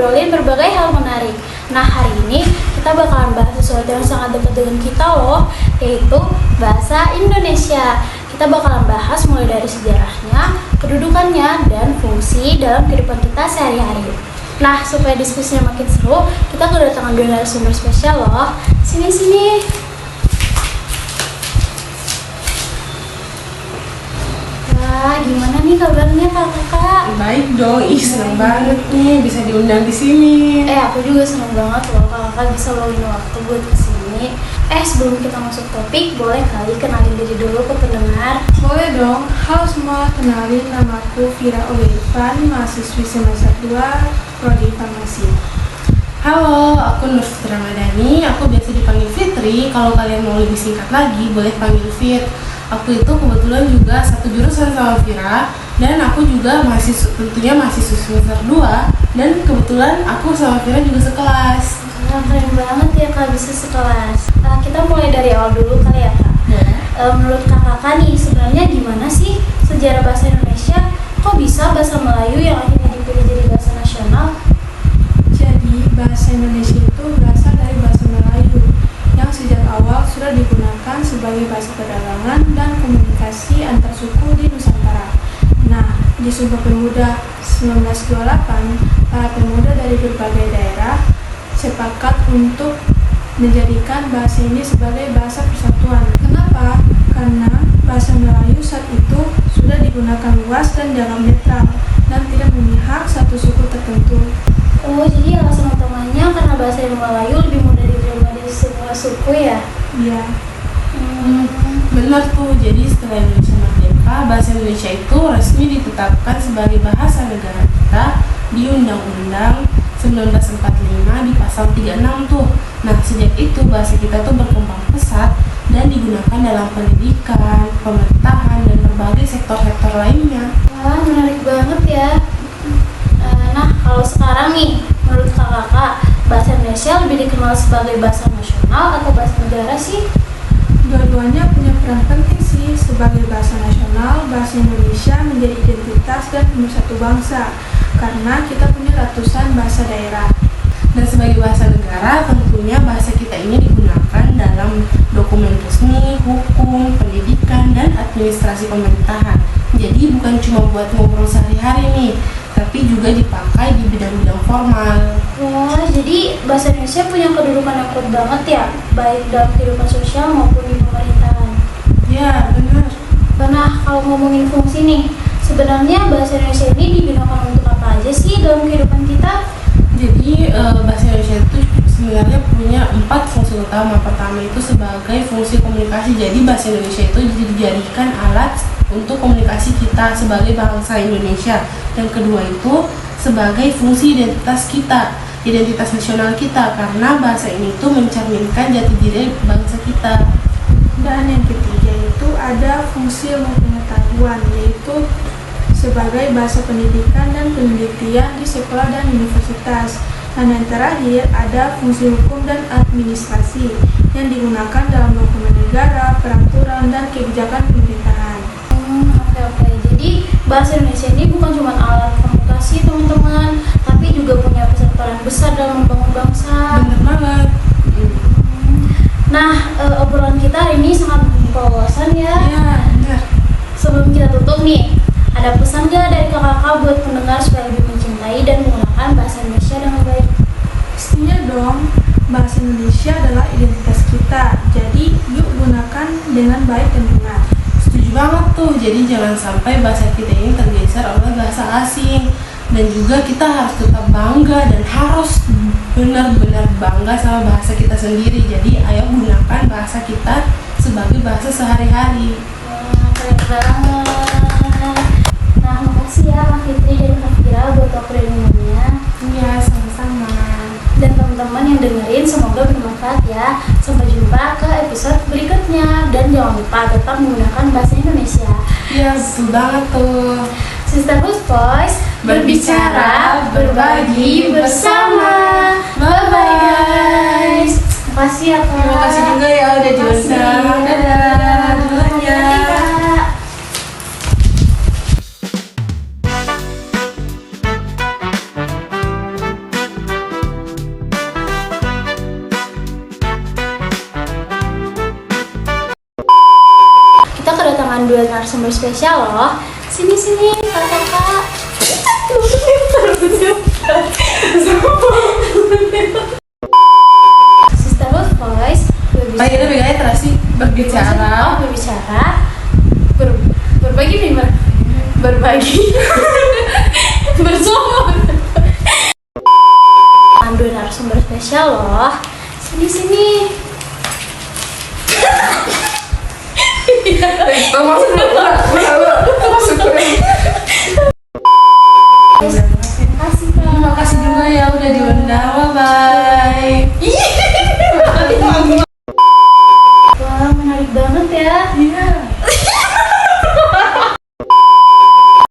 ngobrolin berbagai hal menarik. Nah, hari ini kita bakalan bahas sesuatu yang sangat dekat dengan kita loh, yaitu bahasa Indonesia. Kita bakalan bahas mulai dari sejarahnya, kedudukannya, dan fungsi dalam kehidupan kita sehari-hari. Nah, supaya diskusinya makin seru, kita kedatangan dua narasumber spesial loh. Sini. Gimana nih kabarnya kakak? Baik dong, seneng banget nih bisa diundang di sini. Aku juga seneng banget loh kakak bisa luangin waktu buat kesini. Sebelum kita masuk topik, boleh kali kenalin diri dulu ke pendengar? Boleh dong. Halo semua, kenalin namaku Vira Ogeirfan, mahasiswi semester 2 Prodi Farmasi. Halo, aku Nur Fitri Ramadhani, aku biasa dipanggil Fitri. Kalau kalian mau lebih singkat lagi, boleh panggil Fit. Aku itu kebetulan juga satu jurusan sama Vira, dan aku juga tentunya mahasiswa semester 2, dan kebetulan aku sama Vira juga sekelas. Keren banget ya kak bisa sekelas. Kita mulai dari awal dulu kali ya kak. Menurut kakak nih, sebenarnya gimana sih sejarah bahasa Indonesia? Kok bisa bahasa Melayu yang akhirnya dipilih jadi bahasa nasional? Jadi, bahasa Indonesia itu berasal dari bahasa Melayu yang sejak awal sudah digunakan sebagai bahasa perdagangan dan komunikasi antar suku di Nusantara. Nah, di Sumpah Pemuda 1928, para pemuda dari berbagai daerah sepakat untuk menjadikan bahasa ini sebagai bahasa persatuan. Kenapa? Karena bahasa Melayu saat itu sudah digunakan luas dan dianggap netral dan tidak memihak satu suku tertentu. Oh, jadi alasan utamanya karena bahasa Melayu lebih mudah diterima di semua suku ya? Iya. Benar tuh, jadi setelah Indonesia merdeka, bahasa Indonesia itu resmi ditetapkan sebagai bahasa negara kita di Undang-Undang 1945 di pasal 36 tuh. Nah, sejak itu bahasa kita tuh berkembang pesat dan digunakan dalam pendidikan, pemerintahan, dan berbagai sektor-sektor lainnya. Wah, menarik banget ya. Nah, kalau sekarang nih, menurut kakak, bahasa Indonesia lebih dikenal sebagai bahasa nasional atau bahasa negara sih? Dua-duanya punya peran penting sih. Sebagai bahasa nasional, bahasa Indonesia menjadi identitas dan pemersatu bangsa karena kita punya ratusan bahasa daerah. Dan sebagai bahasa negara, tentunya bahasa kita ini digunakan dalam dokumen resmi, hukum, pendidikan, dan administrasi pemerintahan. Jadi bukan cuma buat ngobrol sehari-hari nih, tapi juga dipakai di bidang-bidang formal. Wah, jadi bahasa Indonesia punya kedudukan yang kuat banget ya, baik dalam kehidupan sosial maupun di pemerintahan. Ya, benar. Nah, kalau ngomongin fungsi nih, sebenarnya bahasa Indonesia ini digunakan untuk apa aja sih dalam kehidupan kita? Jadi bahasa Indonesia itu sebenarnya punya 4 fungsi utama. Pertama itu sebagai fungsi komunikasi. Jadi bahasa Indonesia itu dijadikan alat untuk komunikasi kita sebagai bangsa Indonesia. Dan kedua itu sebagai fungsi identitas kita, identitas nasional kita, karena bahasa ini tuh mencerminkan jati diri bangsa kita. Dan yang ketiga itu ada fungsi ilmu pengetahuan, yaitu sebagai bahasa pendidikan dan penelitian di sekolah dan universitas. Dan yang terakhir ada fungsi hukum dan administrasi yang digunakan dalam dokumen negara, peraturan, dan kebijakan pemerintahan. Oke. Jadi bahasa Indonesia ini bukan cuma alat komunikasi teman-teman, tapi juga punya peran besar dalam membangun bangsa. Bener banget. Nah, obrolan kita hari ini sangat membuka wawasan ya. Ya, benar. Sebelum kita tutup nih, ada pesan gak dari kakak buat pendengar supaya lebih mencintai dan menggunakan bahasa Indonesia dengan baik? Pastinya dong, bahasa Indonesia adalah identitas kita. Jadi yuk gunakan dengan baik dan benar. Setuju banget tuh, jadi jangan sampai bahasa kita ini tergeser oleh bahasa asing. Dan juga kita harus tetap bangga dan harus benar-benar bangga sama bahasa kita sendiri. Jadi ayo gunakan bahasa kita sebagai bahasa sehari-hari. Wah, keren banget. Nah, makasih ya Kak Fitri dan Kak Vira buat waktu dan ilmunya. Iya, sama-sama. Dan teman-teman yang dengerin semoga bermanfaat ya. Sampai jumpa ke episode berikutnya. Dan jangan lupa tetap menggunakan bahasa Indonesia. Iya, betul banget tuh. Sisterhood Voice, berbicara, berbagi bersama. Bye-bye guys. Makasih ya Kak. Terima kasih juga ya udah diundang. Dadah. Duluan ya. dua narasumber spesial loh. Sini kakak. Sisterhood Voice Baiknya terasi berbicara. berbagi bersama dua narasumber spesial loh. Sini Terima kasih juga ya udah diundang. Bye. Wah, menarik banget ya. Iya.